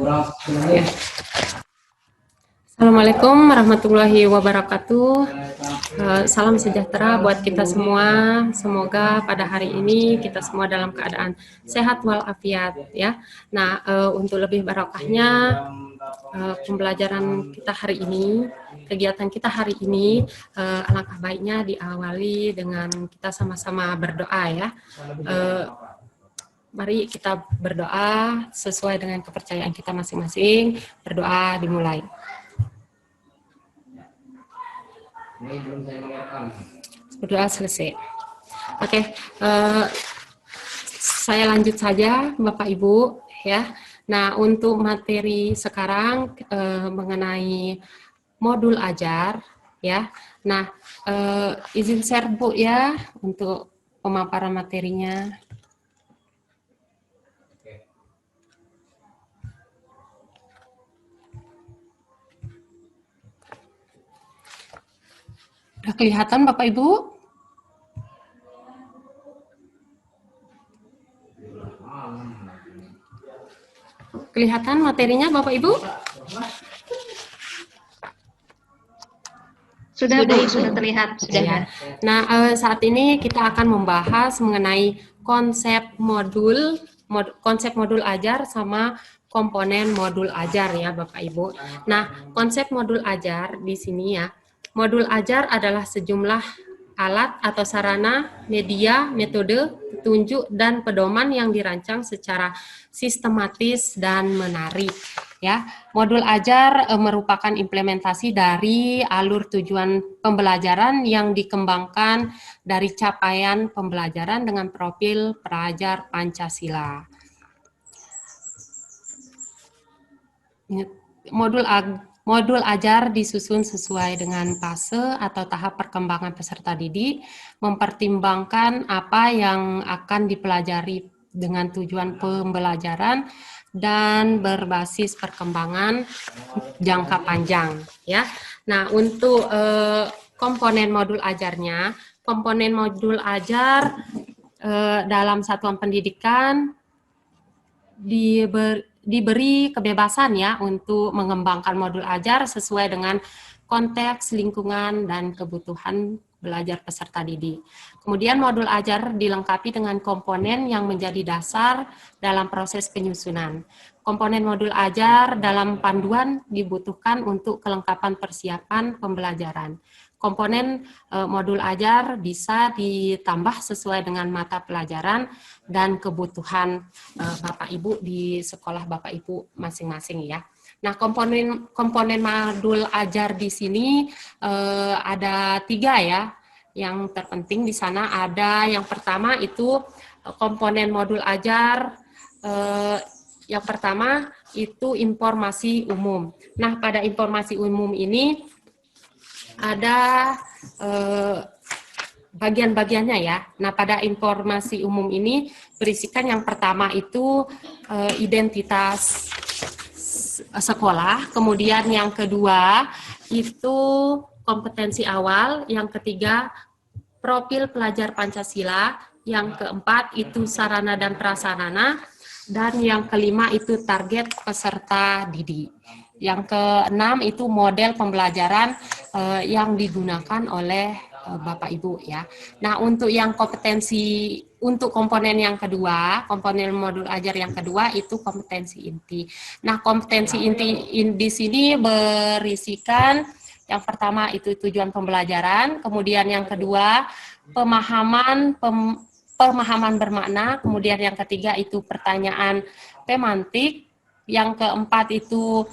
Ya. Assalamualaikum warahmatullahi wabarakatuh. Salam sejahtera buat kita semua. Semoga pada hari ini kita semua dalam keadaan sehat walafiat ya. Nah, untuk lebih barokahnya pembelajaran kita hari ini, kegiatan kita hari ini, alangkah baiknya diawali dengan kita sama-sama berdoa ya. Mari kita berdoa sesuai dengan kepercayaan kita masing-masing. Berdoa dimulai. Berdoa selesai. Oke, saya lanjut saja Bapak Ibu ya. Nah, untuk materi sekarang mengenai modul ajar ya. Nah, izin share Bu ya untuk pemaparan materinya. Udah kelihatan Bapak Ibu? Kelihatan materinya Bapak Ibu? Sudah Bu, sudah terlihat. Sudah. Ya. Nah, saat ini kita akan membahas mengenai konsep modul ajar sama komponen modul ajar ya Bapak Ibu. Nah, konsep modul ajar di sini ya. Modul ajar adalah sejumlah alat atau sarana, media, metode, petunjuk, dan pedoman yang dirancang secara sistematis dan menarik. Ya, modul ajar merupakan implementasi dari alur tujuan pembelajaran yang dikembangkan dari capaian pembelajaran dengan profil pelajar Pancasila. Modul ajar disusun sesuai dengan fase atau tahap perkembangan peserta didik, mempertimbangkan apa yang akan dipelajari dengan tujuan pembelajaran dan berbasis perkembangan jangka panjang ya. Nah, untuk komponen modul ajarnya, komponen modul ajar dalam satuan pendidikan diberi kebebasan ya untuk mengembangkan modul ajar sesuai dengan konteks, lingkungan, dan kebutuhan belajar peserta didik. Kemudian modul ajar dilengkapi dengan komponen yang menjadi dasar dalam proses penyusunan. Komponen modul ajar dalam panduan dibutuhkan untuk kelengkapan persiapan pembelajaran. Komponen modul ajar bisa ditambah sesuai dengan mata pelajaran dan kebutuhan Bapak Ibu di sekolah Bapak Ibu masing-masing ya. Nah, komponen modul ajar di sini ada 3 ya. Yang terpenting di sana ada yang pertama itu komponen modul ajar yang pertama itu informasi umum. Nah, pada informasi umum ini ada bagian-bagiannya ya. Nah, pada informasi umum ini berisikan yang pertama itu identitas sekolah, kemudian yang kedua itu kompetensi awal, yang ketiga profil pelajar Pancasila, yang keempat itu sarana dan prasarana, dan yang kelima itu target peserta didik. Yang keenam itu model pembelajaran yang digunakan oleh Bapak Ibu ya. Nah, untuk yang kompetensi untuk komponen yang kedua, komponen modul ajar yang kedua itu kompetensi inti. Nah, kompetensi inti di sini berisikan yang pertama itu tujuan pembelajaran, kemudian yang kedua pemahaman bermakna, kemudian yang ketiga itu pertanyaan pemantik, yang keempat itu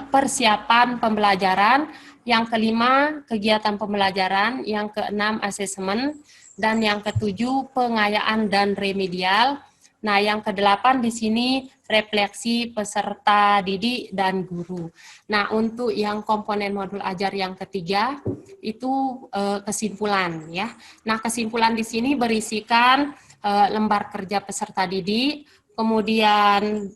persiapan pembelajaran, yang kelima kegiatan pembelajaran, yang keenam asesmen, dan yang ketujuh pengayaan dan remedial. Nah, yang kedelapan di sini refleksi peserta didik dan guru. Nah, untuk yang komponen modul ajar yang ketiga itu kesimpulan ya. Nah, kesimpulan di sini berisikan lembar kerja peserta didik, kemudian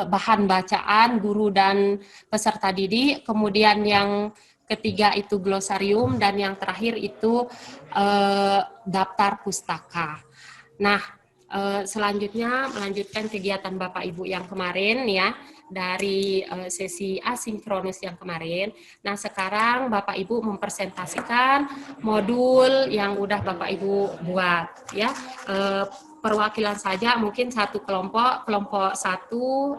bahan bacaan guru dan peserta didik, kemudian yang ketiga itu glosarium, dan yang terakhir itu daftar pustaka. Nah, Selanjutnya melanjutkan kegiatan Bapak Ibu yang kemarin ya, dari sesi asinkronus yang kemarin. Nah, sekarang Bapak Ibu mempresentasikan modul yang udah Bapak Ibu buat ya. Perwakilan saja mungkin satu kelompok satu,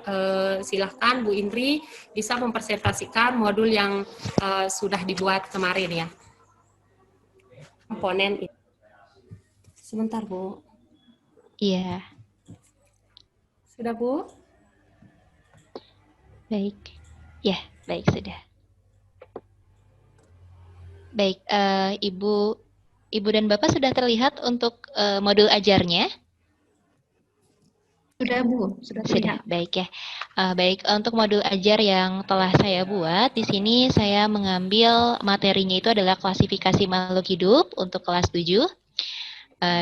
silahkan Bu Indri bisa mempresentasikan modul yang sudah dibuat kemarin ya. Komponen itu. Sebentar Bu. Iya. Sudah Bu? Baik. Ya, baik sudah. Baik, Ibu dan Bapak sudah terlihat untuk modul ajarnya? Sudah Bu, sudah terlihat. Baik ya. Baik, untuk modul ajar yang telah saya buat, di sini saya mengambil materinya itu adalah klasifikasi makhluk hidup untuk kelas 7.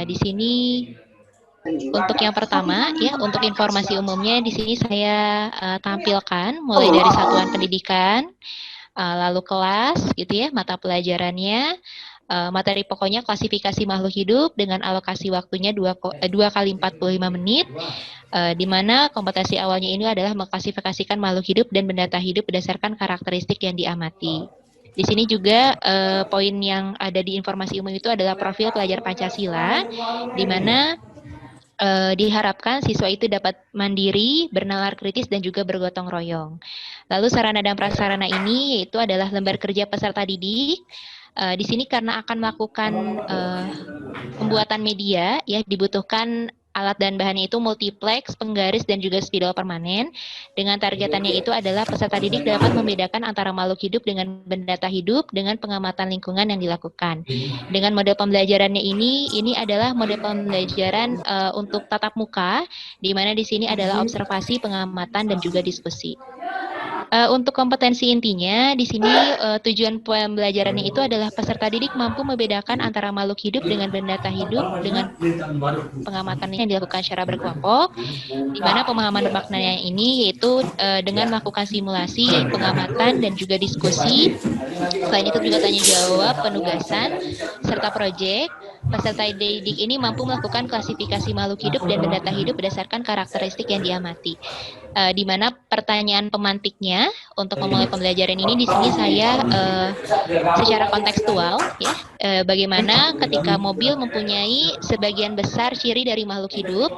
Di sini untuk yang pertama ya, untuk informasi umumnya di sini saya tampilkan mulai dari satuan pendidikan, lalu kelas gitu ya, mata pelajarannya, materi pokoknya klasifikasi makhluk hidup dengan alokasi waktunya 2 kali 45 menit, di mana kompetensi awalnya ini adalah mengklasifikasikan makhluk hidup dan benda tak hidup berdasarkan karakteristik yang diamati. Di sini juga poin yang ada di informasi umum itu adalah profil pelajar Pancasila, di mana diharapkan siswa itu dapat mandiri, bernalar kritis, dan juga bergotong royong. Lalu sarana dan prasarana ini yaitu adalah lembar kerja peserta didik. Di sini karena akan melakukan pembuatan media, ya dibutuhkan alat dan bahannya itu multiplex, penggaris, dan juga spidol permanen. Dengan targetannya itu adalah peserta didik dapat membedakan antara makhluk hidup dengan benda tak hidup dengan pengamatan lingkungan yang dilakukan. Dengan model pembelajarannya ini adalah model pembelajaran untuk tatap muka, di mana di sini adalah observasi, pengamatan, dan juga diskusi. Untuk kompetensi intinya, di sini tujuan pembelajarannya itu adalah peserta didik mampu membedakan antara makhluk hidup dengan benda tak hidup dengan pengamatan yang dilakukan secara berkelompok, di mana pemahaman maknanya ini yaitu dengan melakukan simulasi, pengamatan, dan juga diskusi. Selain itu juga tanya jawab, penugasan, serta proyek. Peserta didik ini mampu melakukan klasifikasi makhluk hidup dan benda tak hidup berdasarkan karakteristik yang diamati. Di mana pertanyaan pemantiknya untuk memulai pembelajaran ini di sini saya secara kontekstual ya, bagaimana ketika mobil mempunyai sebagian besar ciri dari makhluk hidup,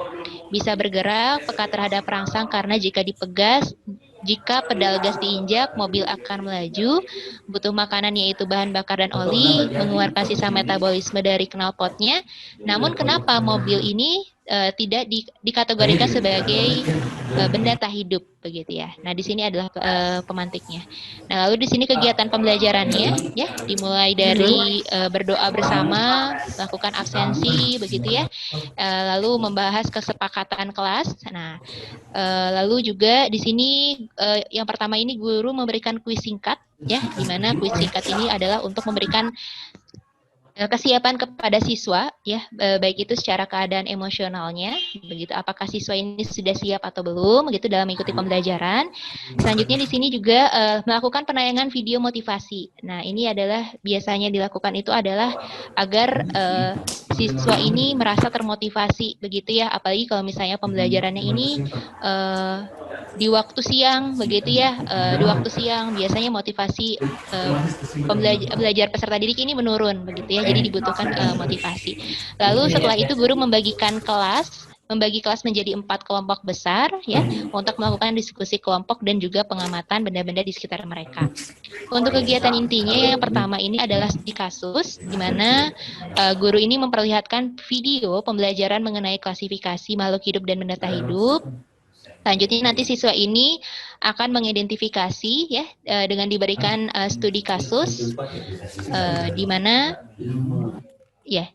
bisa bergerak, peka terhadap rangsang karena jika dipegas, jika pedal gas diinjak, mobil akan melaju, butuh makanan yaitu bahan bakar dan oli, mengeluarkan sisa metabolisme dari knalpotnya. Namun kenapa mobil ini tidak dikategorikan sebagai benda tak hidup begitu ya. Nah, di sini adalah pemantiknya. Nah, lalu di sini kegiatan pembelajarannya ya, dimulai dari berdoa bersama, melakukan absensi begitu ya. Lalu membahas kesepakatan kelas. Nah, lalu juga di sini yang pertama ini guru memberikan kuis singkat ya, di mana kuis singkat ini adalah untuk memberikan kesiapan kepada siswa ya, baik itu secara keadaan emosionalnya begitu, apakah siswa ini sudah siap atau belum begitu dalam mengikuti pembelajaran. Selanjutnya di sini juga melakukan penayangan video motivasi. Nah, ini adalah biasanya dilakukan itu adalah agar siswa ini merasa termotivasi begitu ya, apalagi kalau misalnya pembelajarannya ini di waktu siang begitu ya, di waktu siang biasanya motivasi belajar peserta didik ini menurun begitu ya, jadi dibutuhkan motivasi. Lalu setelah itu guru membagi kelas menjadi 4 kelompok besar ya, untuk melakukan diskusi kelompok dan juga pengamatan benda-benda di sekitar mereka. Untuk kegiatan intinya yang pertama ini adalah studi kasus, di mana guru ini memperlihatkan video pembelajaran mengenai klasifikasi makhluk hidup dan benda tak hidup. Selanjutnya nanti siswa ini akan mengidentifikasi ya, dengan diberikan studi kasus, di mana ya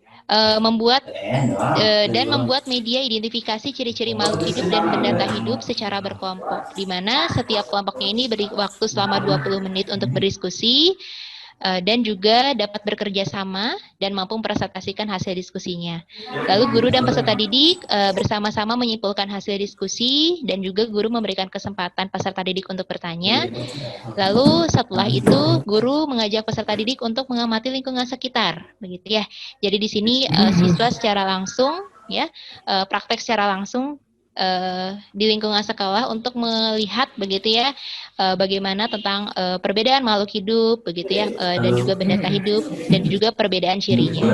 membuat media identifikasi ciri-ciri makhluk hidup dan benda tak hidup secara berkelompok, di mana setiap kelompoknya ini beri waktu selama 20 menit untuk berdiskusi, dan juga dapat bekerja sama dan mampu mempresentasikan hasil diskusinya. Lalu guru dan peserta didik bersama-sama menyimpulkan hasil diskusi, dan juga guru memberikan kesempatan peserta didik untuk bertanya. Lalu setelah itu guru mengajak peserta didik untuk mengamati lingkungan sekitar, begitu ya. Jadi di sini siswa secara langsung ya, praktek secara langsung di lingkungan sekolah untuk melihat begitu ya bagaimana tentang perbedaan makhluk hidup begitu ya dan juga benda tak hidup dan juga perbedaan cirinya.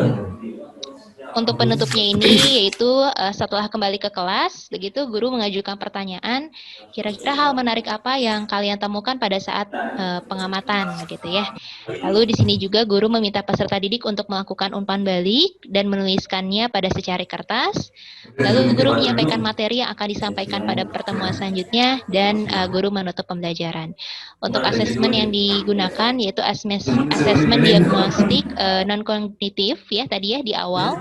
Untuk penutupnya ini yaitu setelah kembali ke kelas, begitu guru mengajukan pertanyaan, kira-kira hal menarik apa yang kalian temukan pada saat pengamatan, begitu ya. Lalu di sini juga guru meminta peserta didik untuk melakukan umpan balik dan menuliskannya pada secari kertas. Lalu guru menyampaikan materi yang akan disampaikan pada pertemuan selanjutnya dan guru menutup pembelajaran. Untuk asesmen yang digunakan yaitu asesmen diagnostik non-kognitif ya tadi ya di awal.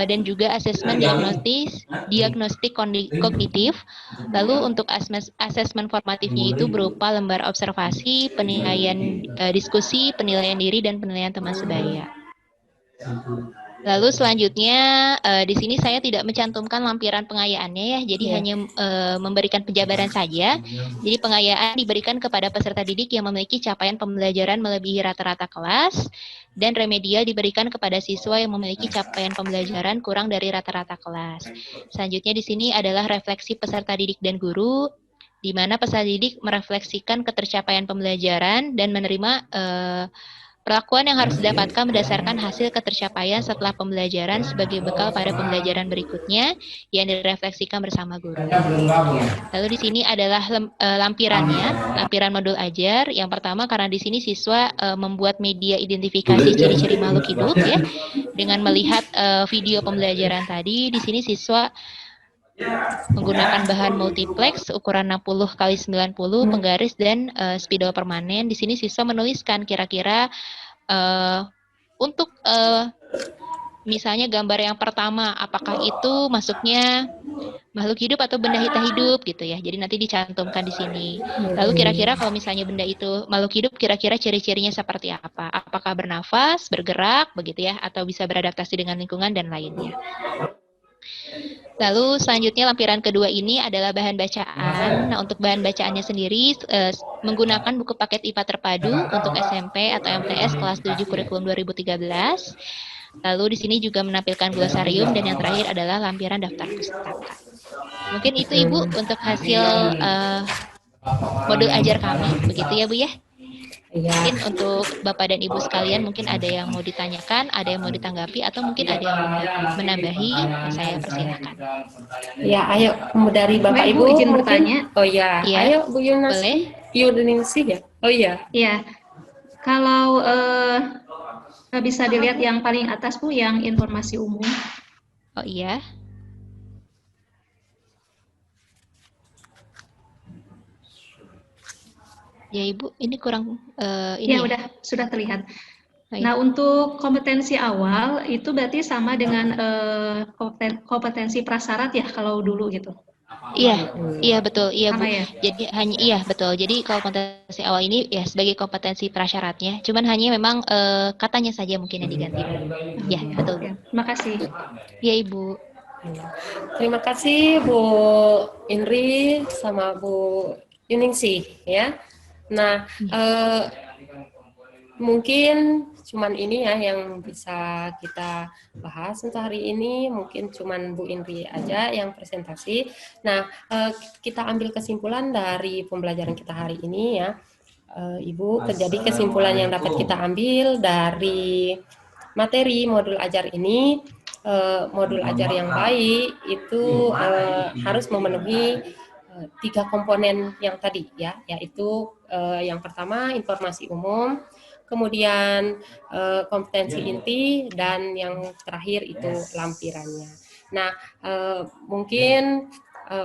Dan juga asesmen diagnostik kognitif. Lalu untuk asesmen formatifnya itu berupa lembar observasi, penilaian diskusi, penilaian diri, dan penilaian teman sebaya. Lalu selanjutnya di sini saya tidak mencantumkan lampiran pengayaannya ya, jadi hanya memberikan penjabaran saja. Jadi pengayaan diberikan kepada peserta didik yang memiliki capaian pembelajaran melebihi rata-rata kelas, dan remedial diberikan kepada siswa yang memiliki capaian pembelajaran kurang dari rata-rata kelas. Selanjutnya di sini adalah refleksi peserta didik dan guru, di mana peserta didik merefleksikan ketercapaian pembelajaran dan menerima perlakuan yang harus didapatkan berdasarkan hasil ketercapaian setelah pembelajaran sebagai bekal pada pembelajaran berikutnya yang direfleksikan bersama guru. Lalu di sini adalah lampirannya, lampiran modul ajar. Yang pertama karena di sini siswa membuat media identifikasi ciri-ciri makhluk hidup ya, dengan melihat video pembelajaran tadi. Di sini siswa menggunakan bahan multiplex ukuran 60 kali 90 penggaris dan spidol permanen. Di sini siswa menuliskan kira-kira untuk misalnya gambar yang pertama apakah itu masuknya makhluk hidup atau benda tak hidup gitu ya. Jadi nanti dicantumkan di sini. Lalu kira-kira kalau misalnya benda itu makhluk hidup kira-kira ciri-cirinya seperti apa? Apakah bernafas, bergerak begitu ya atau bisa beradaptasi dengan lingkungan dan lainnya. Lalu selanjutnya lampiran kedua ini adalah bahan bacaan. Nah, untuk bahan bacaannya sendiri menggunakan buku paket IPA terpadu untuk SMP atau MTS kelas 7 kurikulum 2013. Lalu di sini juga menampilkan glosarium dan yang terakhir adalah lampiran daftar pustaka. Mungkin itu Ibu untuk hasil modul ajar kami, begitu ya Bu ya? Mungkin untuk Bapak dan Ibu sekalian mungkin ada yang mau ditanyakan, ada yang mau ditanggapi, atau mungkin ada yang mau menambahi, saya persilahkan. Ya, ayo dari Bapak Ibu izin mungkin bertanya. Oh ya, ayo Bu Yunas. Boleh? Yuningsih ya? Oh iya. Iya. Kalau bisa dilihat yang paling atas Bu, yang informasi umum. Oh iya. Ya Ibu, ini kurang ini ya? Sudah terlihat. Baik. Nah, untuk kompetensi awal itu berarti sama dengan kompetensi prasyarat ya kalau dulu gitu. Iya betul, iya Bu. Ya? Jadi betul. Jadi kompetensi awal ini ya sebagai kompetensi prasyaratnya, cuman hanya memang katanya saja mungkin yang diganti. Ya betul. Ya, terima kasih. Ya Ibu. Terima kasih Bu Indri sama Bu Yuningsih ya. Nah, mungkin cuman ini ya yang bisa kita bahas untuk hari ini. Mungkin cuman Bu Indri aja yang presentasi. Nah, kita ambil kesimpulan dari pembelajaran kita hari ini ya. Ibu, jadi kesimpulan yang dapat kita ambil dari materi modul ajar ini, modul ajar yang baik itu harus memenuhi 3 komponen yang tadi ya, yaitu yang pertama informasi umum, kemudian kompetensi inti, dan yang terakhir itu lampirannya. Nah, mungkin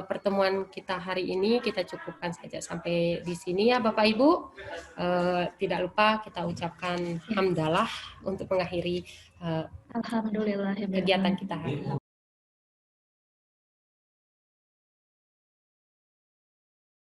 pertemuan kita hari ini kita cukupkan saja sampai di sini ya Bapak Ibu. Tidak lupa kita ucapkan hamdalah untuk mengakhiri Alhamdulillah kegiatan kita hari ini.